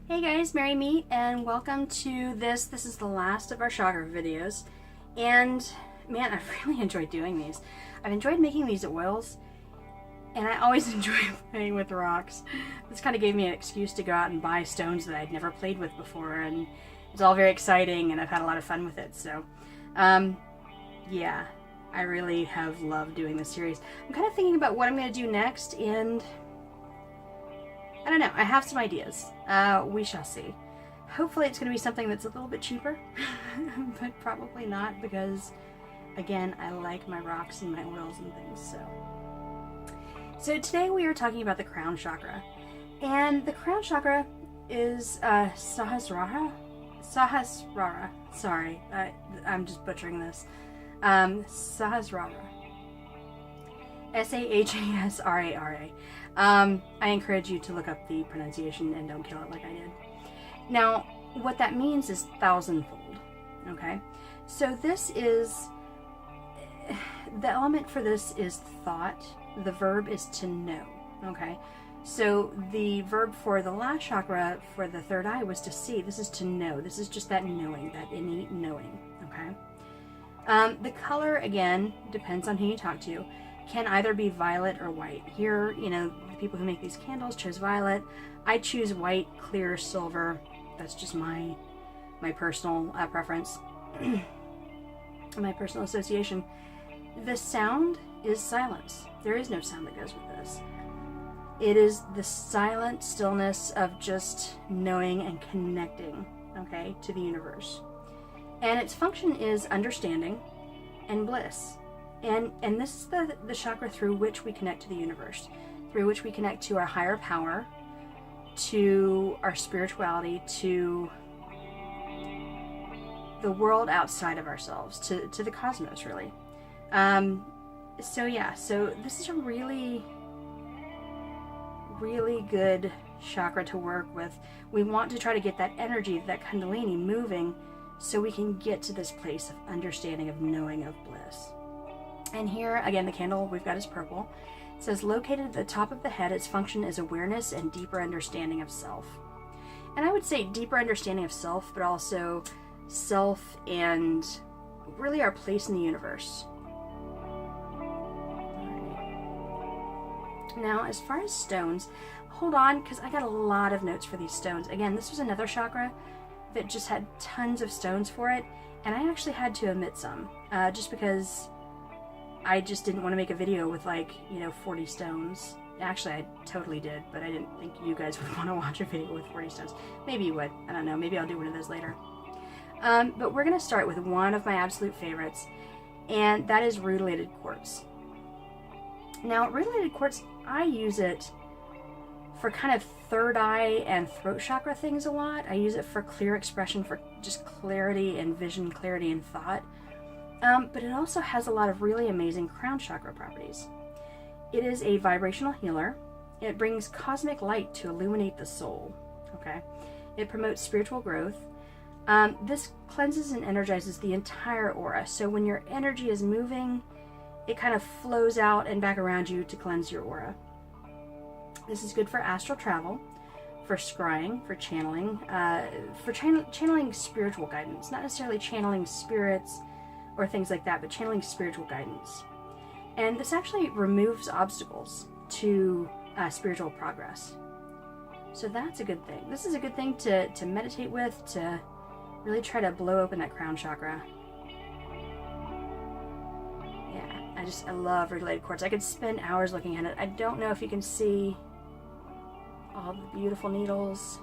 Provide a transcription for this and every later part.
Hey guys, Mary Me, and welcome to this. This is the last of our chakra videos, and man, I've really enjoyed doing these. I've enjoyed making these oils, and I always enjoy playing with rocks. This kind of gave me an excuse to go out and buy stones that I'd never played with before, and it's all very exciting, and I've had a lot of fun with it. So, yeah, I really have loved doing this series. I'm kind of thinking about what I'm going to do next, and I don't know. I have some ideas. We shall see. Hopefully it's going to be something that's a little bit cheaper, but probably not because, again, I like my rocks and my oils and things. So today we are talking about the crown chakra, and the crown chakra is Sahasrara. Sorry, I'm just butchering this. Sahasrara. Sahasrara. I encourage you to look up the pronunciation and don't kill it like I did. Now, what that means is thousandfold. Okay? So this is, the element for this is thought. The verb is to know. Okay? So the verb for the last chakra, for the third eye, was to see. This is to know. This is just that knowing, that innate knowing. Okay? The color, again, depends on who you talk to. Can either be violet or white. Here, you know, the people who make these candles chose violet. I choose white, clear, silver. That's just my personal preference. My personal association. The sound is silence. There is no sound that goes with this. It is the silent stillness of just knowing and connecting, okay, to the universe. And its function is understanding and bliss. And this is the chakra through which we connect to the universe, through which we connect to our higher power, to our spirituality, to the world outside of ourselves, to the cosmos, really. So this is a really, really good chakra to work with. We want to try to get that energy, that kundalini moving, so we can get to this place of understanding, of knowing, of bliss. And here, again, the candle we've got is purple. It says, located at the top of the head, its function is awareness and deeper understanding of self. And I would say deeper understanding of self, but also self and really our place in the universe. Alright. Now, as far as stones, hold on, because I got a lot of notes for these stones. Again, this was another chakra that just had tons of stones for it, and I actually had to omit some, just because I just didn't want to make a video with 40 stones. Actually, I totally did, but I didn't think you guys would want to watch a video with 40 stones. Maybe you would. I don't know. Maybe I'll do one of those later. But we're going to start with one of my absolute favorites, and that is rutilated quartz. Now, rutilated quartz, I use it for kind of third eye and throat chakra things a lot. I use it for clear expression, for just clarity and vision, clarity and thought. But it also has a lot of really amazing crown chakra properties. It is a vibrational healer. It brings cosmic light to illuminate the soul. Okay, it promotes spiritual growth. This cleanses and energizes the entire aura. So when your energy is moving, it kind of flows out and back around you to cleanse your aura. This is good for astral travel, for scrying, for channeling, channeling spiritual guidance. Not necessarily channeling spirits or things like that, but channeling spiritual guidance. And this actually removes obstacles to spiritual progress. So that's a good thing. This is a good thing to meditate with, to really try to blow open that crown chakra. Yeah, I love rutilated quartz. I could spend hours looking at it. I don't know if you can see all the beautiful needles.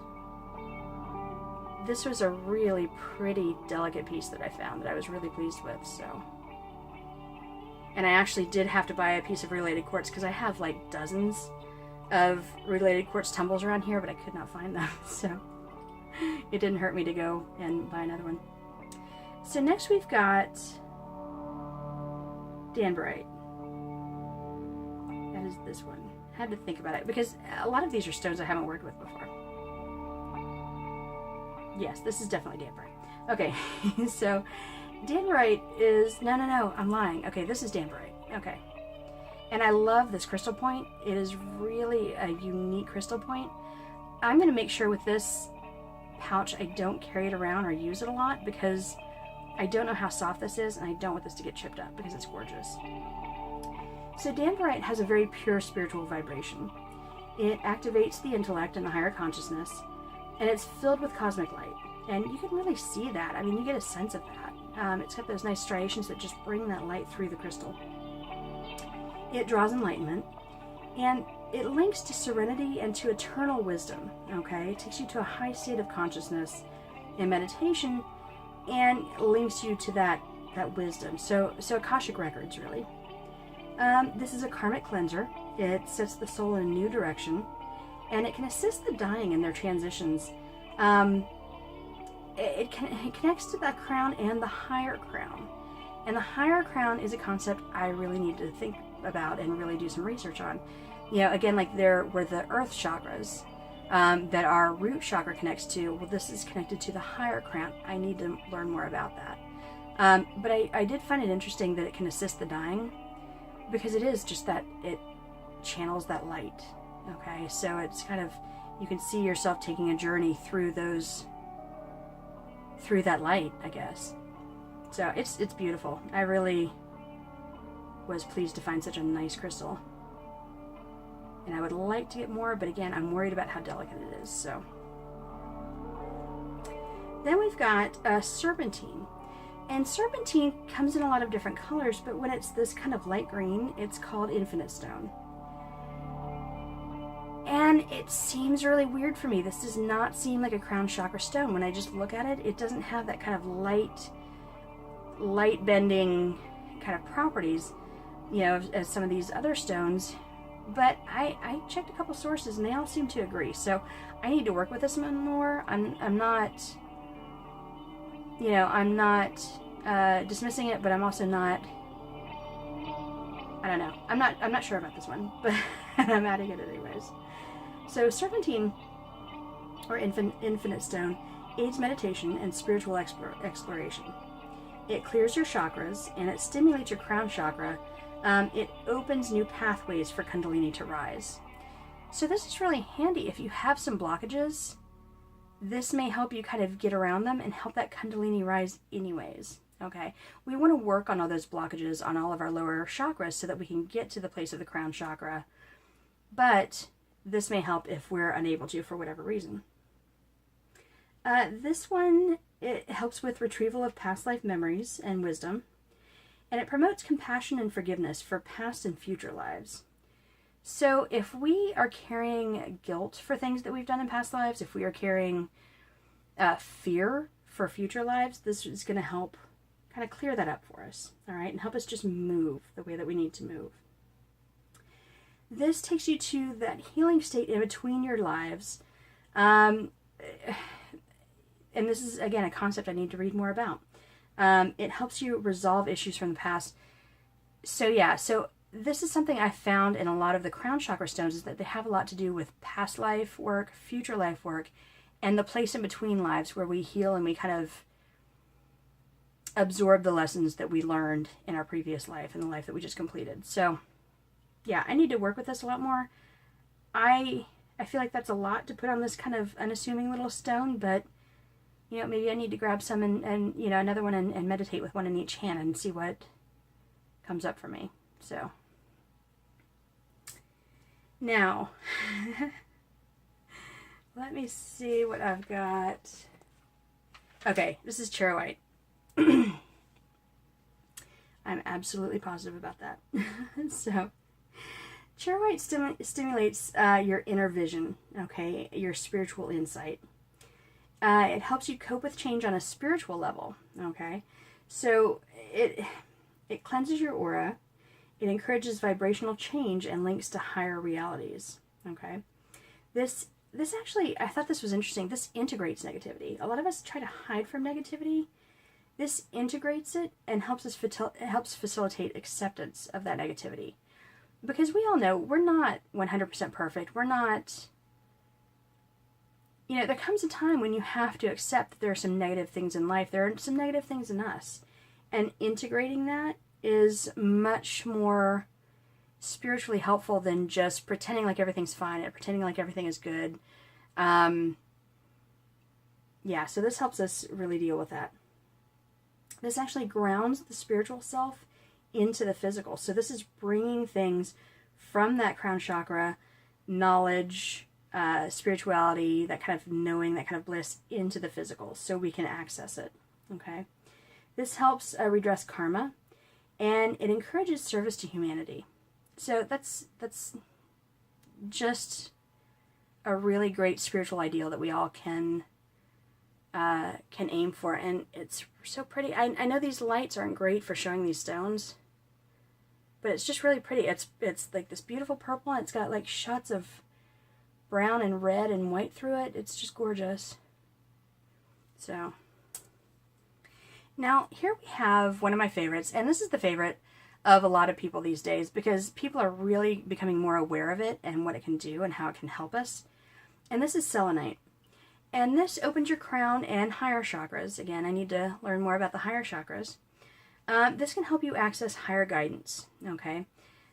This was a really pretty, delicate piece that I found that I was really pleased with, so. And I actually did have to buy a piece of rutilated quartz because I have dozens of rutilated quartz tumbles around here, but I could not find them, so it didn't hurt me to go and buy another one. So next we've got danburite. That is this one. I had to think about it because a lot of these are stones I haven't worked with before. Yes, this is definitely danburite. Okay, so danburite is, no, I'm lying. Okay, this is danburite. Okay. And I love this crystal point. It is really a unique crystal point. I'm going to make sure with this pouch, I don't carry it around or use it a lot because I don't know how soft this is, and I don't want this to get chipped up because it's gorgeous. So danburite has a very pure spiritual vibration. It activates the intellect and the higher consciousness, and it's filled with cosmic light. And you can really see that. I mean, you get a sense of that. It's got those nice striations that just bring that light through the crystal. It draws enlightenment, and it links to serenity and to eternal wisdom, okay? It takes you to a high state of consciousness in meditation and links you to that wisdom. So Akashic records, really. This is a karmic cleanser. It sets the soul in a new direction, and it can assist the dying in their transitions. It connects to the crown and the higher crown. And the higher crown is a concept I really need to think about and really do some research on. You know, again, like there were the earth chakras that our root chakra connects to. Well, this is connected to the higher crown. I need to learn more about that. But I did find it interesting that it can assist the dying, because it is just that it channels that light. Okay, so it's kind of, you can see yourself taking a journey through that light, I guess. So it's beautiful. I really was pleased to find such a nice crystal. And I would like to get more, but again, I'm worried about how delicate it is. So then we've got serpentine. And serpentine comes in a lot of different colors, but when it's this kind of light green, it's called infinite stone. And it seems really weird for me. This does not seem like a crown chakra stone. When I just look at it, it doesn't have that kind of light bending kind of properties, you know, as some of these other stones. But I checked a couple sources and they all seem to agree. So I need to work with this one more. I'm not dismissing it, but I'm also not, I don't know. I'm not sure about this one, but I'm adding it anyways. So serpentine, or infinite stone, aids meditation and spiritual exploration. It clears your chakras and it stimulates your crown chakra. It opens new pathways for Kundalini to rise. So this is really handy if you have some blockages. This may help you kind of get around them and help that Kundalini rise anyways. Okay, we want to work on all those blockages on all of our lower chakras so that we can get to the place of the crown chakra. But this may help if we're unable to for whatever reason. This one, it helps with retrieval of past life memories and wisdom. And it promotes compassion and forgiveness for past and future lives. So if we are carrying guilt for things that we've done in past lives, if we are carrying fear for future lives, this is going to help kind of clear that up for us, all right, and help us just move the way that we need to move. This takes you to that healing state in between your lives. And this is, again, a concept I need to read more about. It helps you resolve issues from the past. So yeah, so this is something I found in a lot of the crown chakra stones, is that they have a lot to do with past life work, future life work, and the place in between lives where we heal and we kind of absorb the lessons that we learned in our previous life and the life that we just completed. So yeah, I need to work with this a lot more. I feel like that's a lot to put on this kind of unassuming little stone, but you know, maybe I need to grab some and you know, another one and meditate with one in each hand and see what comes up for me. So now let me see what I've got. Okay, this is charoite. I'm absolutely positive about that. So charoite stimulates your inner vision, okay, your spiritual insight. It helps you cope with change on a spiritual level, okay? So it cleanses your aura. It encourages vibrational change and links to higher realities, okay? This actually, I thought this was interesting. This integrates negativity. A lot of us try to hide from negativity. This integrates it and helps facilitate acceptance of that negativity. Because we all know we're not 100% perfect. We're not, you know, there comes a time when you have to accept that there are some negative things in life. There are some negative things in us. And integrating that is much more spiritually helpful than just pretending like everything's fine and pretending like everything is good. Pretending like everything is good. Pretending like everything is good. Pretending like everything is good. Pretending like everything is fine and pretending like everything is good. Pretending like everything is fine and pretending like everything is good. Pretending like everything is fine and pretending like everything is good. Pretending like everything is good. Pretending like everything is good. yeah, so this helps us really deal with that. This actually grounds the spiritual self into the physical. So this is bringing things from that crown chakra, knowledge, spirituality, that kind of knowing, that kind of bliss, into the physical so we can access it. Okay. This helps redress karma, and it encourages service to humanity. So that's just a really great spiritual ideal that we all can aim for, and it's so pretty. I know these lights aren't great for showing these stones, but it's just really pretty. It's like this beautiful purple, and it's got like shots of brown and red and white through it. It's just gorgeous. So now here we have one of my favorites, and this is the favorite of a lot of people these days because people are really becoming more aware of it and what it can do and how it can help us. And this is selenite. And this opens your crown and higher chakras. Again, I need to learn more about the higher chakras. This can help you access higher guidance, okay?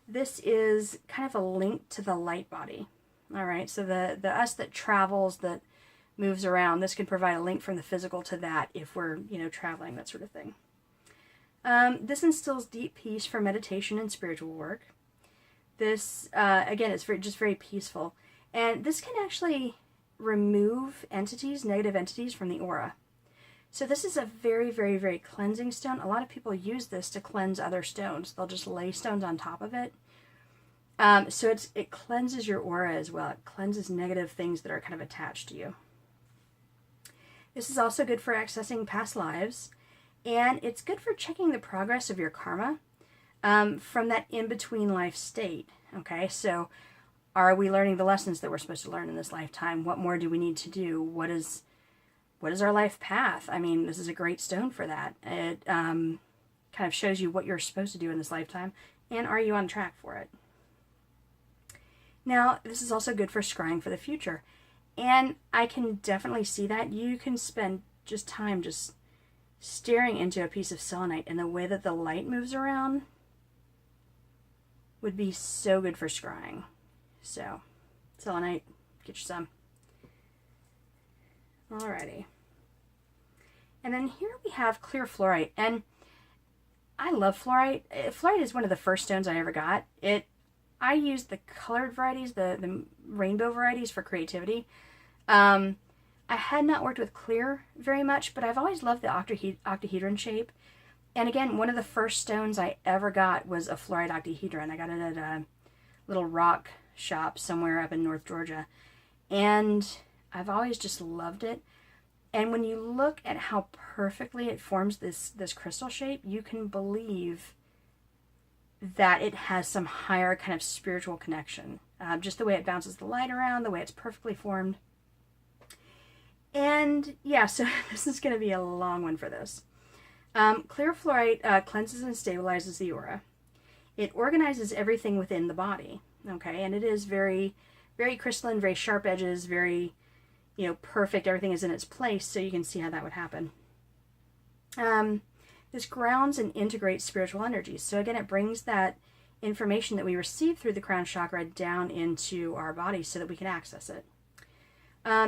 This is kind of a link to the light body, all right? So the us that travels, that moves around, this can provide a link from the physical to that if we're, traveling, that sort of thing. This instills deep peace for meditation and spiritual work. This, again, it's just very peaceful. And this can actually remove entities, negative entities from the aura. So this is a very, very, very cleansing stone. A lot of people use this to cleanse other stones. They'll just lay stones on top of it. So it cleanses your aura as well. It cleanses negative things that are kind of attached to you. This is also good for accessing past lives. And it's good for checking the progress of your karma from that in-between life state. Okay, so are we learning the lessons that we're supposed to learn in this lifetime? What more do we need to do? What is our life path? I mean, this is a great stone for that. It kind of shows you what you're supposed to do in this lifetime, and are you on track for it? Now, this is also good for scrying for the future, and I can definitely see that. You can spend just time just staring into a piece of selenite, and the way that the light moves around would be so good for scrying. So, selenite, get you some. Alrighty. And then here we have clear fluorite. And I love fluorite. Fluorite is one of the first stones I ever got. I used the colored varieties, the rainbow varieties for creativity. I had not worked with clear very much, but I've always loved the octahedron shape. And again, one of the first stones I ever got was a fluorite octahedron. I got it at a little rock shop somewhere up in North Georgia, and I've always just loved it. And when you look at how perfectly it forms this crystal shape, you can believe that it has some higher kind of spiritual connection. Just the way it bounces the light around, the way it's perfectly formed. And yeah, so this is going to be a long one for this. Clear fluorite cleanses and stabilizes the aura. It organizes everything within the body. Okay, and it is very, very crystalline, very sharp edges, very, perfect. Everything is in its place, so you can see how that would happen. This grounds and integrates spiritual energies. So again, it brings that information that we receive through the crown chakra down into our body so that we can access it.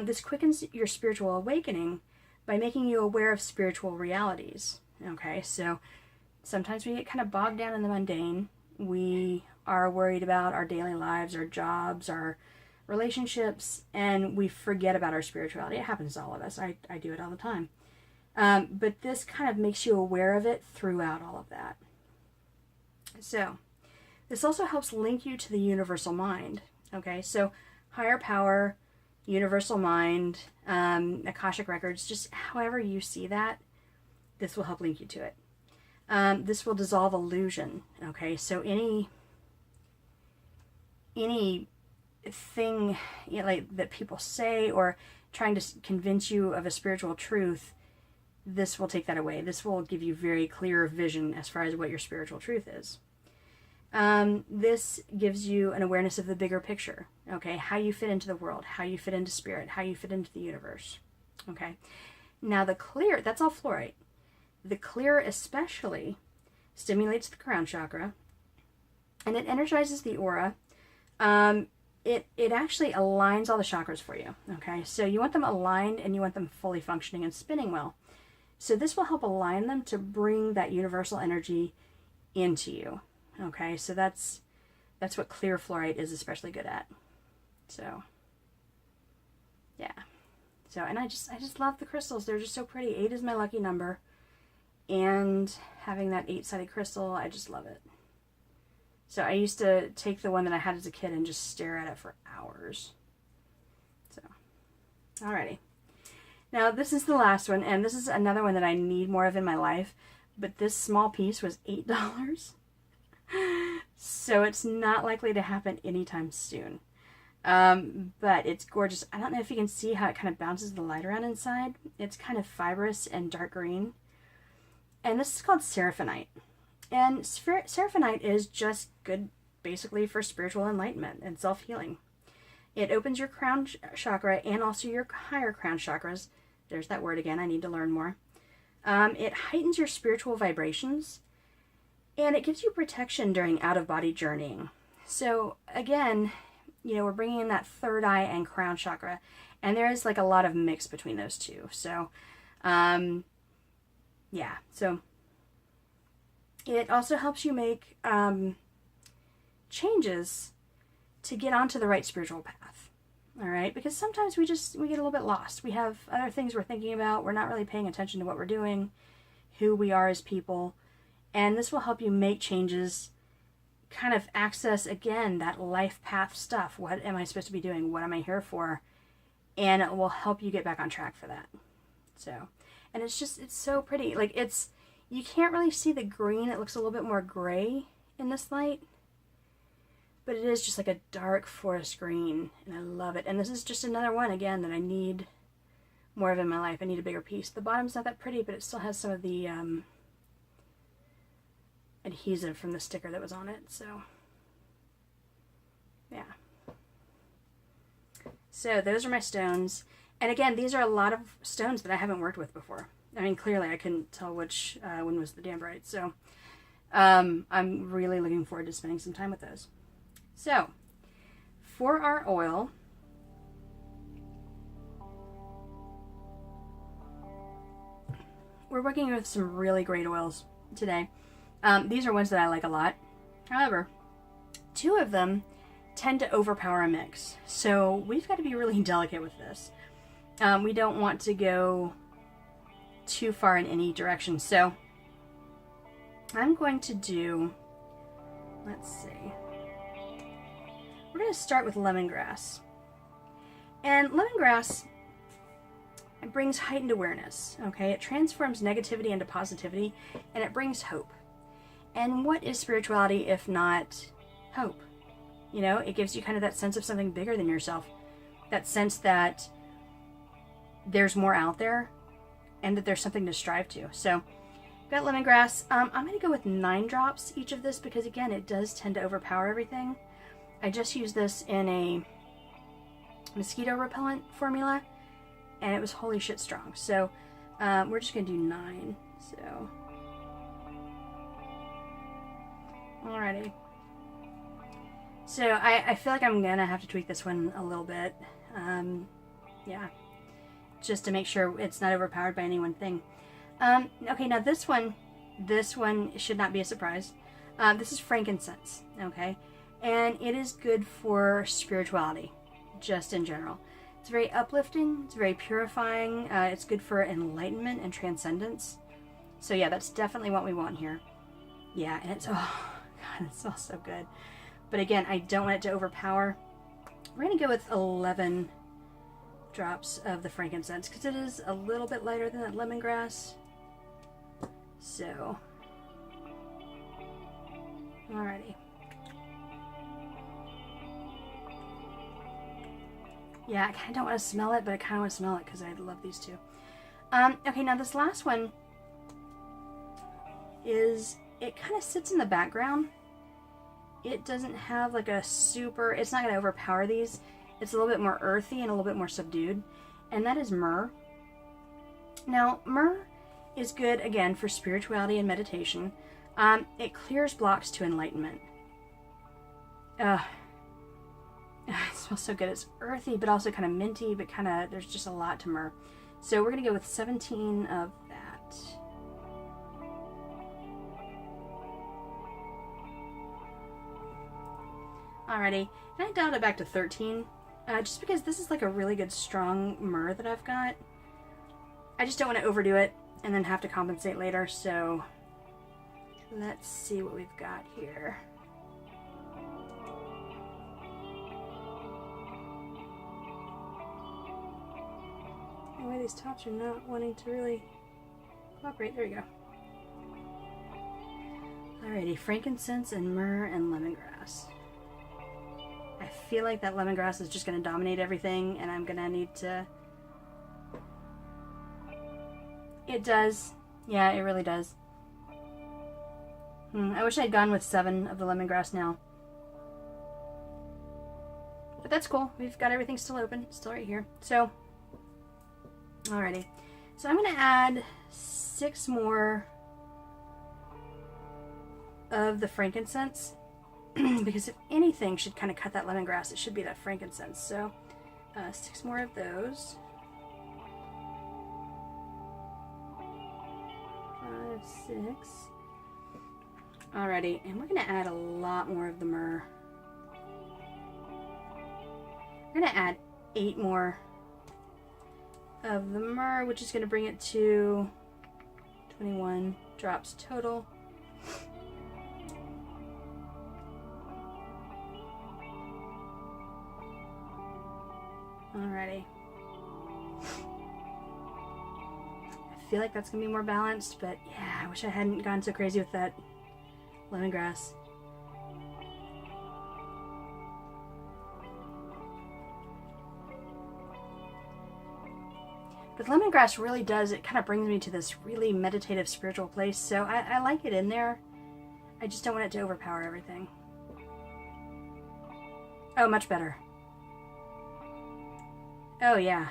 This quickens your spiritual awakening by making you aware of spiritual realities. Okay, so sometimes we get kind of bogged down in the mundane. We are worried about our daily lives, our jobs, our relationships, and we forget about our spirituality. It happens to all of us. I do it all the time. But this kind of makes you aware of it throughout all of that. So, this also helps link you to the universal mind. Okay, so higher power, universal mind, Akashic records, just however you see that, this will help link you to it. This will dissolve illusion. Okay, so anything like that people say or trying to convince you of a spiritual truth, this will take that away. This will give you very clear vision as far as what your spiritual truth is. This gives you an awareness of the bigger picture. Okay, how you fit into the world, how you fit into spirit, how you fit into the universe. Okay, now the clear, that's all fluorite. The clear especially stimulates the crown chakra, and it energizes the aura. it actually aligns all the chakras for you, okay? So you want them aligned and you want them fully functioning and spinning well. So this will help align them to bring that universal energy into you, okay? So that's what clear fluorite is especially good at. So, yeah. So, and I just love the crystals. They're just so pretty. 8 is my lucky number. And having that 8-sided crystal, I just love it. So I used to take the one that I had as a kid and just stare at it for hours. So, alrighty. Now this is the last one, and this is another one that I need more of in my life. But this small piece was $8. So it's not likely to happen anytime soon. But it's gorgeous. I don't know if you can see how it kind of bounces the light around inside. It's kind of fibrous and dark green. And this is called Seraphinite. And Seraphinite is just good basically for spiritual enlightenment and self-healing. It opens your crown chakra and also your higher crown chakras. There's that word again. I need to learn more. It heightens your spiritual vibrations. And it gives you protection during out-of-body journeying. So again, you know, we're bringing in that third eye and crown chakra. And there is like a lot of mix between those two. So, yeah. So it also helps you make changes to get onto the right spiritual path. All right? Because sometimes we get a little bit lost. We have other things we're thinking about. We're not really paying attention to what we're doing, who we are as people. And this will help you make changes, kind of access, again, that life path stuff. What am I supposed to be doing? What am I here for? And it will help you get back on track for that. So, and it's so pretty. Like, you can't really see the green. It looks a little bit more gray in this light. But it is just like a dark forest green. And I love it. And this is just another one, again, that I need more of in my life. I need a bigger piece. The bottom's not that pretty, but it still has some of the adhesive from the sticker that was on it. So, yeah. So those are my stones. And again, these are a lot of stones that I haven't worked with before. I mean, clearly I couldn't tell which one was the Dambrite. So I'm really looking forward to spending some time with those. So for our oil, we're working with some really great oils today. These are ones that I like a lot. However, 2 of them tend to overpower a mix. So we've got to be really delicate with this. We don't want to go too far in any direction. So I'm going to do, let's see. We're going to start with lemongrass. And lemongrass, it brings heightened awareness, okay? It transforms negativity into positivity, and it brings hope. And what is spirituality if not hope? You know, it gives you kind of that sense of something bigger than yourself. That sense that there's more out there and that there's something to strive to. So, got lemongrass. I'm going to go with 9 drops each of this because, again, it does tend to overpower everything. I just used this in a mosquito repellent formula, and it was holy shit strong. So, we're just going to do 9. So, alrighty. So, I feel like I'm going to have to tweak this one a little bit. Yeah. Just to make sure it's not overpowered by any one thing. Okay, now this one should not be a surprise. This is frankincense, okay? And it is good for spirituality, just in general. It's very uplifting, it's very purifying, it's good for enlightenment and transcendence. So yeah, that's definitely what we want here. Yeah, and it's, oh god, it smells so good. But again, I don't want it to overpower. We're going to go with 11 drops of the frankincense because it is a little bit lighter than that lemongrass. So, alrighty. Yeah, I kind of don't want to smell it, but I kind of want to smell it because I love these 2. Okay, now this last one is, it kind of sits in the background. It doesn't have like a super, it's not going to overpower these. It's a little bit more earthy and a little bit more subdued. And that is myrrh. Now, myrrh is good, again, for spirituality and meditation. It clears blocks to enlightenment. It smells so good. It's earthy, but also kind of minty, but kind of, there's just a lot to myrrh. So we're going to go with 17 of that. Alrighty, and I dialed it back to 13, just because this is like a really good strong myrrh that I've got. I just don't want to overdo it and then have to compensate later, so let's see what we've got here. Anyway, these tops are not wanting to really cooperate. There you go. Alrighty, frankincense and myrrh and lemongrass. I feel like that lemongrass is just going to dominate everything, and I'm going to need to... It does. Yeah, it really does. I wish I'd gone with 7 of the lemongrass now. But that's cool. We've got everything still open. Still right here. So, alrighty. So I'm going to add 6 more of the frankincense. Because if anything should kind of cut that lemongrass, it should be that frankincense. So, 6 more of those. 5, 6. Alrighty, and we're going to add a lot more of the myrrh. We're going to add 8 more of the myrrh, which is going to bring it to 21 drops total. Alrighty. I feel like that's going to be more balanced, but yeah, I wish I hadn't gone so crazy with that lemongrass. But lemongrass really does, it kind of brings me to this really meditative spiritual place, so I like it in there. I just don't want it to overpower everything. Oh, much better. Oh, yeah.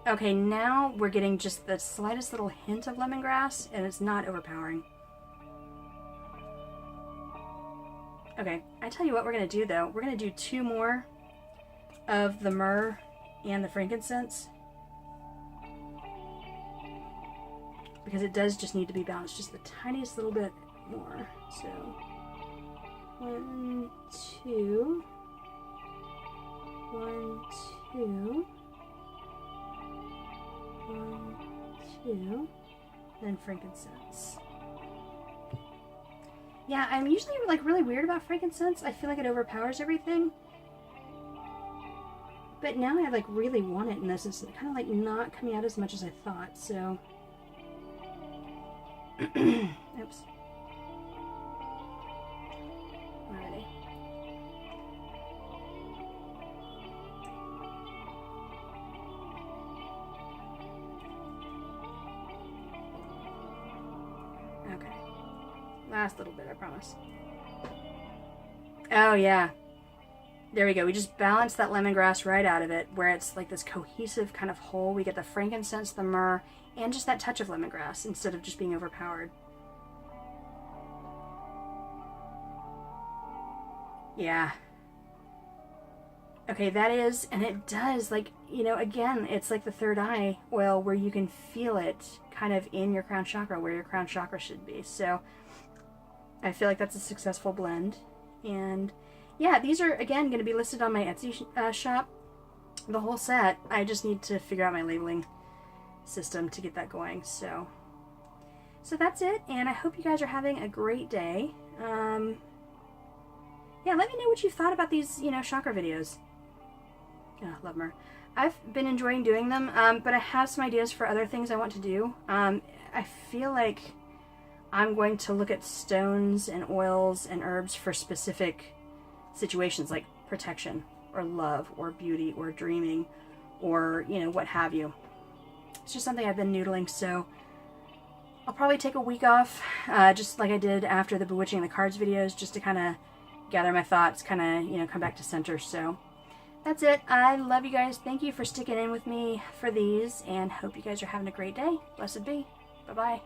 Okay, now we're getting just the slightest little hint of lemongrass, and it's not overpowering. Okay, I tell you what we're going to do, though. We're going to do 2 more of the myrrh and the frankincense. Because it does just need to be balanced just the tiniest little bit more. So, 1, 2... 1, 2, 1, 2, then frankincense. Yeah, I'm usually like really weird about frankincense. I feel like it overpowers everything. But now I like really want it in this. It's kind of like not coming out as much as I thought, so. Oops. Alrighty. Okay. Last little bit, I promise. Oh, yeah. There we go. We just balanced that lemongrass right out of it, where it's like this cohesive kind of whole. We get the frankincense, the myrrh, and just that touch of lemongrass instead of just being overpowered. Yeah. Okay, that is, and it does, like, you know, again, it's like the third eye oil where you can feel it kind of in your crown chakra, where your crown chakra should be. So I feel like that's a successful blend. And yeah, these are, again, going to be listed on my Etsy shop, the whole set. I just need to figure out my labeling system to get that going. So that's it, and I hope you guys are having a great day. Yeah, let me know what you thought about these, you know, chakra videos. Oh, love myrrh. I've been enjoying doing them, but I have some ideas for other things I want to do. I feel like I'm going to look at stones and oils and herbs for specific situations, like protection or love or beauty or dreaming or, you know, what have you. It's just something I've been noodling, so I'll probably take a week off, just like I did after the Bewitching the Cards videos, just to kind of gather my thoughts, kind of, you know, come back to center. So that's it. I love you guys. Thank you for sticking in with me for these, and hope you guys are having a great day. Blessed be. Bye-bye.